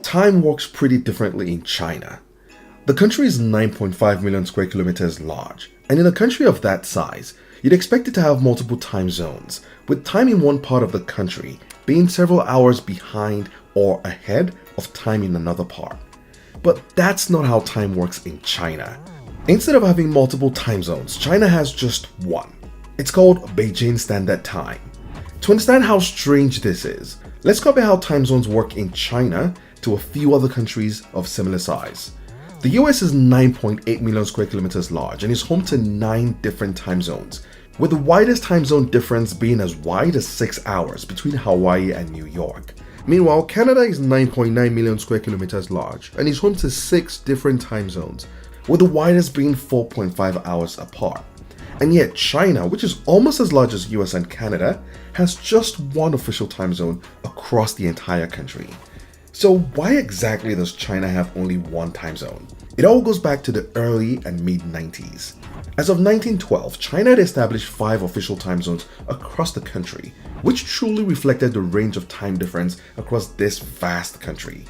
time works pretty differently in China. The country is 9.5 million square kilometers large, and in a country of that size, you'd expect it to have multiple time zones, with time in one part of the country being several hours behind or ahead of time in another part. But that's not how time works in China. Instead of having multiple time zones, China has just one. It's called Beijing Standard Time. To understand how strange this is, let's compare how time zones work in China to a few other countries of similar size. The US is 9.8 million square kilometers large and is home to 9 different time zones, with the widest time zone difference being as wide as 6 hours between Hawaii and New York. Meanwhile, Canada is 9.9 million square kilometers large and is home to 6 different time zones, with the widest being 4.5 hours apart. And yet China, which is almost as large as US and Canada, has just one official time zone across the entire country. So why exactly does China have only one time zone? It all goes back to the early and mid-90s. As of 1912, China had established 5 official time zones across the country, which truly reflected the range of time difference across this vast country.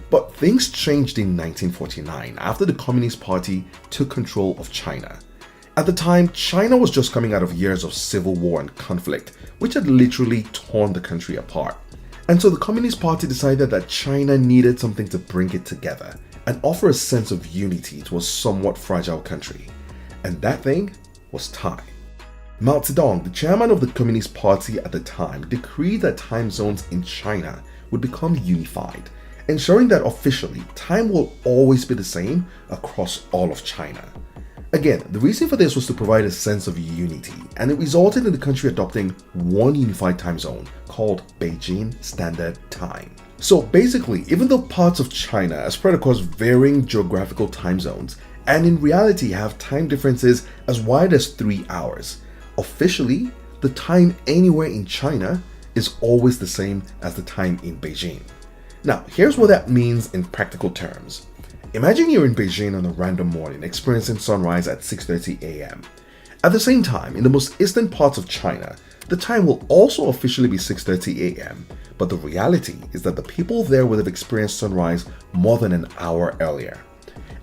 But things changed in 1949 after the Communist Party took control of China. At the time, China was just coming out of years of civil war and conflict, which had literally torn the country apart. And so the Communist Party decided that China needed something to bring it together and offer a sense of unity to a somewhat fragile country. And that thing was time. Mao Zedong, the chairman of the Communist Party at the time, decreed that time zones in China would become unified, ensuring that officially time will always be the same across all of China. Again, the reason for this was to provide a sense of unity, and it resulted in the country adopting one unified time zone called Beijing Standard Time. So basically, even though parts of China are spread across varying geographical time zones, and in reality have time differences as wide as 3 hours, officially, the time anywhere in China is always the same as the time in Beijing. Now, here's what that means in practical terms. Imagine you're in Beijing on a random morning experiencing sunrise at 6:30 a.m. At the same time, in the most eastern parts of China, the time will also officially be 6:30 a.m., but the reality is that the people there would have experienced sunrise more than an hour earlier.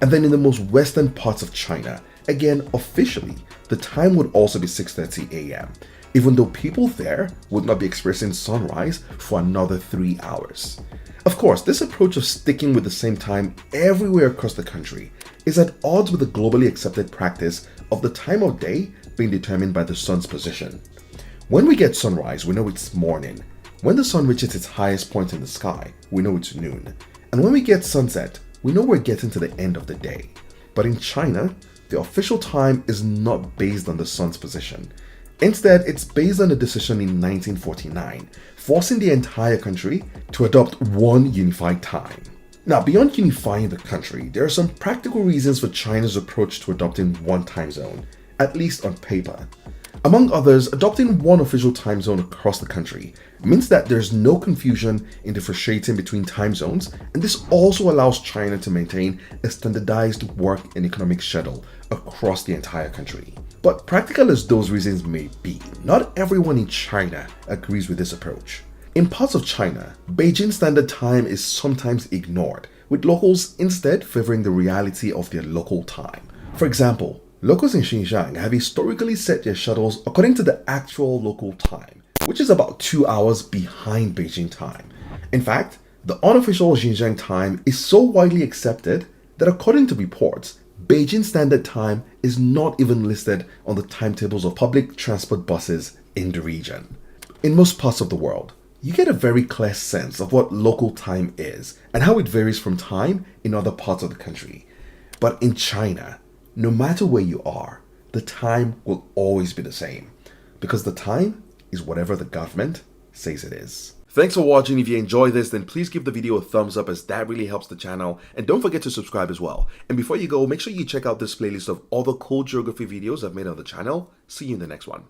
And then in the most western parts of China, again officially, the time would also be 6:30 a.m., even though people there would not be experiencing sunrise for another 3 hours. Of course, this approach of sticking with the same time everywhere across the country is at odds with the globally accepted practice of the time of day being determined by the sun's position. When we get sunrise, we know it's morning. When the sun reaches its highest point in the sky, we know it's noon. And when we get sunset, we know we're getting to the end of the day. But in China, the official time is not based on the sun's position. Instead, it's based on a decision in 1949, forcing the entire country to adopt one unified time. Now, beyond unifying the country, there are some practical reasons for China's approach to adopting one time zone, at least on paper. Among others, adopting one official time zone across the country means that there's no confusion in differentiating between time zones, and this also allows China to maintain a standardized work and economic schedule across the entire country. But practical as those reasons may be, not everyone in China agrees with this approach. In parts of China, Beijing Standard Time is sometimes ignored, with locals instead favoring the reality of their local time. For example, locals in Xinjiang have historically set their shuttles according to the actual local time, which is about 2 hours behind Beijing time. In fact, the unofficial Xinjiang time is so widely accepted that according to reports, Beijing Standard Time is not even listed on the timetables of public transport buses in the region. In most parts of the world, you get a very clear sense of what local time is and how it varies from time in other parts of the country. But in China, no matter where you are, the time will always be the same, because the time is whatever the government says it is. Thanks for watching. If you enjoyed this, then please give the video a thumbs up, as that really helps the channel, and don't forget to subscribe as well. And before you go, make sure you check out this playlist of all the cool geography videos I've made on the channel. See you in the next one.